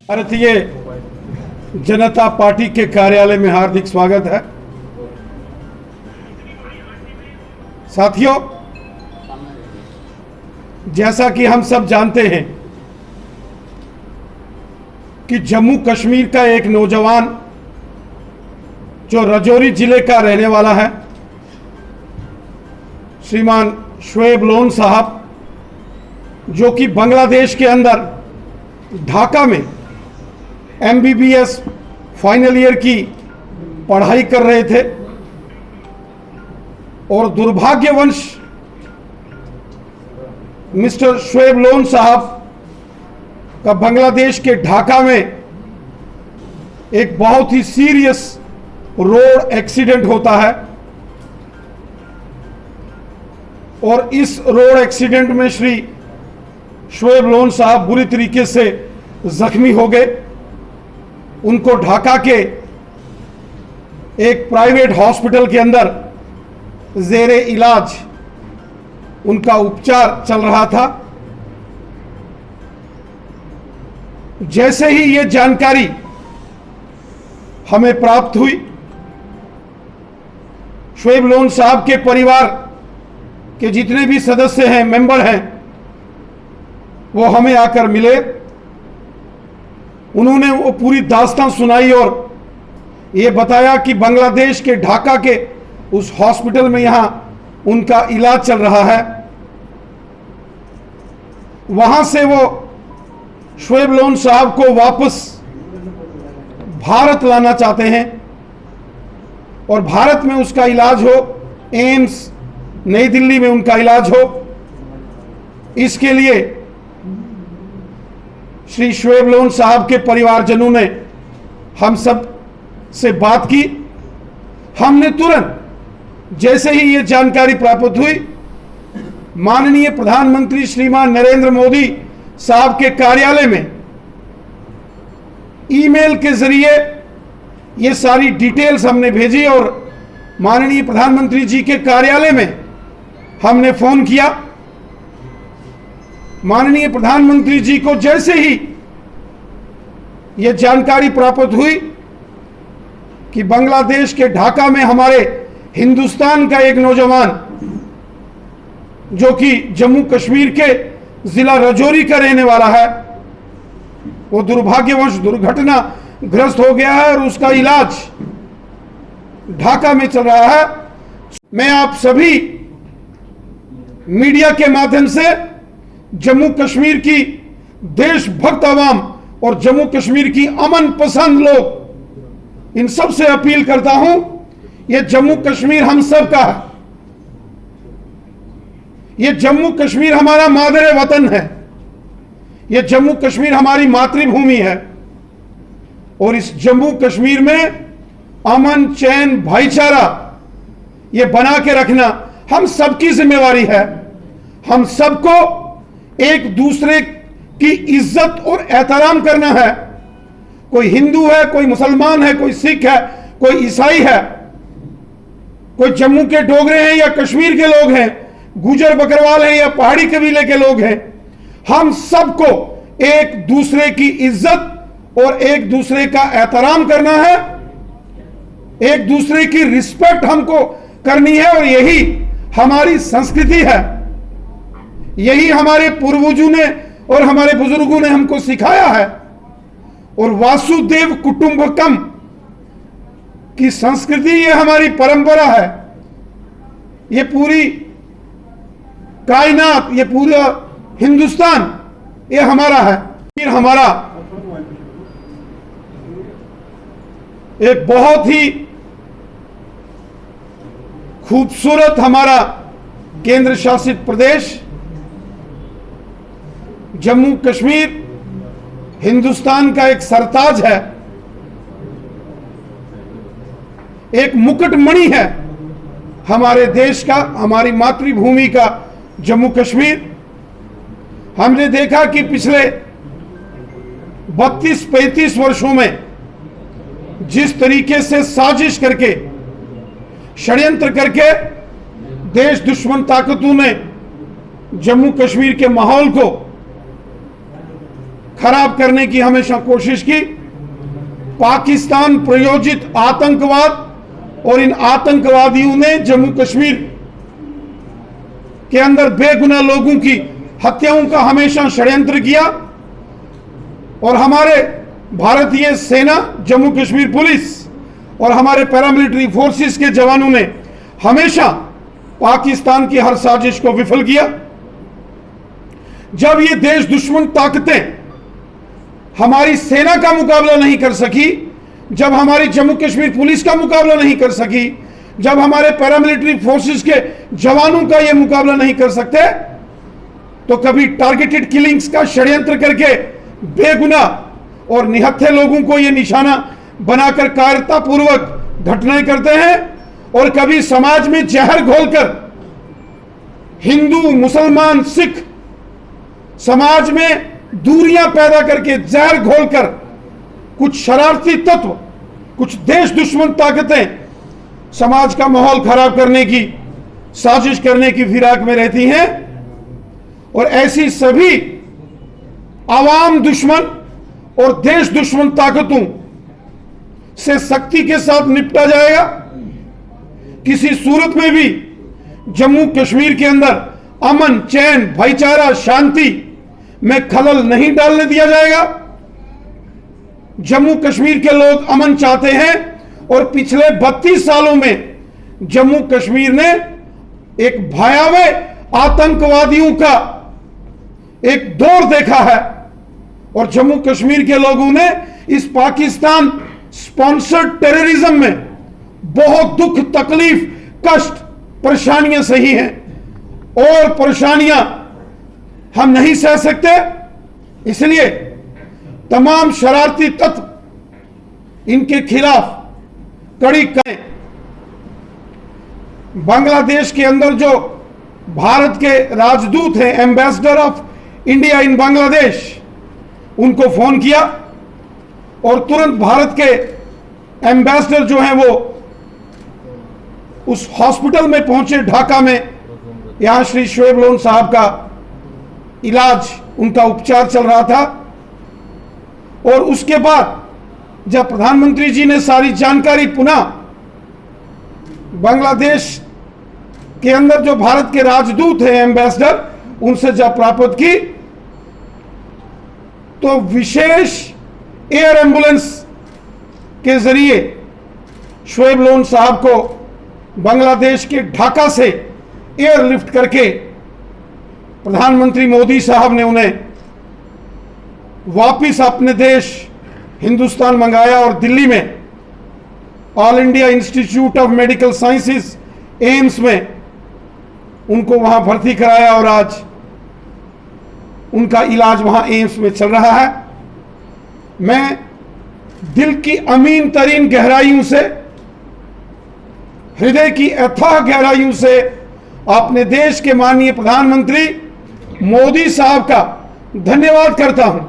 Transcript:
Bharatiya Janata party के कार्यालय में हार्दिक स्वागत है। साथियों, जैसा कि हम सब जानते हैं कि जम्मू कश्मीर का एक नौजवान जो राजौरी जिले का रहने वाला है, श्रीमान शोएब लोन साहब, जो कि बांग्लादेश के अंदर ढाका में MBBS फाइनल ईयर की पढ़ाई कर रहे थे और दुर्भाग्यवश मिस्टर शोएब लोन साहब का बांग्लादेश के ढाका में एक बहुत ही सीरियस रोड एक्सीडेंट होता है और इस रोड एक्सीडेंट में श्री शोएब लोन साहब बुरी तरीके से जख्मी हो गए। उनको ढाका के एक प्राइवेट हॉस्पिटल के अंदर जेरे इलाज उनका उपचार चल रहा था। जैसे ही ये जानकारी हमें प्राप्त हुई, शोएब लोन साहब के परिवार के जितने भी सदस्य हैं, मेंबर हैं, वो हमें आकर मिले। उन्होंने वो पूरी दास्तान सुनाई और ये बताया कि बांग्लादेश के ढाका के उस हॉस्पिटल में यहां उनका इलाज चल रहा है। वहां से वो शोएब लोन साहब को वापस भारत लाना चाहते हैं और भारत में उसका इलाज हो, एम्स नई दिल्ली में उनका इलाज हो। इसके लिए श्री शोएब लोन साहब के परिवारजनों ने हम सब से बात की। हमने तुरंत जैसे ही ये जानकारी प्राप्त हुई, माननीय प्रधानमंत्री श्रीमान नरेंद्र मोदी साहब के कार्यालय में ईमेल के जरिए ये सारी डिटेल्स हमने भेजी और माननीय प्रधानमंत्री जी के कार्यालय में हमने फोन किया। माननीय प्रधानमंत्री जी को जैसे ही यह जानकारी प्राप्त हुई कि बांग्लादेश के ढाका में हमारे हिंदुस्तान का एक नौजवान जो कि जम्मू कश्मीर के जिला राजौरी का रहने वाला है, वो दुर्भाग्यवश दुर्घटना ग्रस्त हो गया है और उसका इलाज ढाका में चल रहा है। मैं आप सभी मीडिया के माध्यम से जम्मू कश्मीर की देशभक्त आवाम और जम्मू कश्मीर की अमन पसंद लोग, इन सब से अपील करता हूं, यह जम्मू कश्मीर हम सब का है। यह जम्मू कश्मीर हमारा मादरे वतन है। यह जम्मू कश्मीर हमारी मातृभूमि है और इस जम्मू कश्मीर में अमन, चैन, भाईचारा ये बना के रखना हम सबकी जिम्मेवारी है। हम सबको एक दूसरे की इज्जत और एहतराम करना है। कोई हिंदू है, कोई मुसलमान है, कोई सिख है, कोई ईसाई है, कोई जम्मू के डोगरे हैं या कश्मीर के लोग हैं, गुजर बकरवाल हैं या पहाड़ी कबीले के लोग हैं, हम सबको एक दूसरे की इज्जत और एक दूसरे का एहतराम करना है। एक दूसरे की रिस्पेक्ट हमको करनी है और यही हमारी संस्कृति है। यही हमारे पूर्वजों ने और हमारे बुजुर्गों ने हमको सिखाया है और वासुदेव कुटुंबकम की संस्कृति, ये हमारी परंपरा है। ये पूरी कायनात, ये पूरा हिंदुस्तान, ये हमारा है। फिर हमारा एक बहुत ही खूबसूरत हमारा केंद्र शासित प्रदेश जम्मू कश्मीर हिंदुस्तान का एक सरताज है, एक मुकुटमणि है हमारे देश का, हमारी मातृभूमि का जम्मू कश्मीर। हमने देखा कि पिछले 32-35 वर्षों में जिस तरीके से साजिश करके, षड्यंत्र करके देश दुश्मन ताकतों ने जम्मू कश्मीर के माहौल को खराब करने की हमेशा कोशिश की। पाकिस्तान प्रायोजित आतंकवाद और इन आतंकवादियों ने जम्मू कश्मीर के अंदर बेगुनाह लोगों की हत्याओं का हमेशा षड्यंत्र किया और हमारे भारतीय सेना, जम्मू कश्मीर पुलिस और हमारे पैरामिलिट्री फोर्सेस के जवानों ने हमेशा पाकिस्तान की हर साजिश को विफल किया। जब ये देश दुश्मन ताकतें हमारी सेना का मुकाबला नहीं कर सकी, जब हमारी जम्मू कश्मीर पुलिस का मुकाबला नहीं कर सकी, जब हमारे पैरामिलिट्री फोर्सेस के जवानों का यह मुकाबला नहीं कर सकते, तो कभी टारगेटेड किलिंग्स का षड्यंत्र करके बेगुनाह और निहत्थे लोगों को यह निशाना बनाकर कायरतापूर्वक घटनाएं करते हैं, और कभी समाज में जहर घोलकर हिंदू, मुसलमान, सिख समाज में दूरियां पैदा करके जहर घोलकर कुछ शरारती तत्व, कुछ देश दुश्मन ताकतें समाज का माहौल खराब करने की साजिश करने की फिराक में रहती हैं। और ऐसी सभी आवाम दुश्मन और देश दुश्मन ताकतों से सख्ती के साथ निपटा जाएगा। किसी सूरत में भी जम्मू कश्मीर के अंदर अमन, चैन, भाईचारा, शांति में खलल नहीं डालने दिया जाएगा। जम्मू कश्मीर के लोग अमन चाहते हैं और पिछले 32 सालों में जम्मू कश्मीर ने एक भयावह आतंकवादियों का एक दौर देखा है और जम्मू कश्मीर के लोगों ने इस पाकिस्तान स्पॉन्सर्ड टेररिज्म में बहुत दुख, तकलीफ, कष्ट, परेशानियां सही हैं और परेशानियां हम नहीं सह सकते। इसलिए तमाम शरारती तत्व इनके खिलाफ कड़ी करें। बांग्लादेश के अंदर जो भारत के राजदूत हैं, ambassador of India in Bangladesh, उनको फोन किया और तुरंत भारत के एम्बेसडर जो हैं वो उस हॉस्पिटल में पहुंचे ढाका में। यहां श्री शोएब लोन साहब का इलाज, उनका उपचार चल रहा था। और उसके बाद जब प्रधानमंत्री जी ने सारी जानकारी पुनः बांग्लादेश के अंदर जो भारत के राजदूत हैं, एम्बेसडर, उनसे जब प्राप्त की, तो विशेष एयर एम्बुलेंस के जरिए शोएब लोन साहब को बांग्लादेश के ढाका से एयरलिफ्ट करके प्रधानमंत्री मोदी साहब ने उन्हें वापिस अपने देश हिंदुस्तान मंगाया और दिल्ली में all India institute of medical sciences, AIIMS में उनको वहां भर्ती कराया और आज उनका इलाज वहां एम्स में चल रहा है। मैं दिल की अमीन तरीन गहराइयों से, हृदय की अथाह गहराइयों से अपने देश के माननीय प्रधानमंत्री मोदी साहब का धन्यवाद करता हूं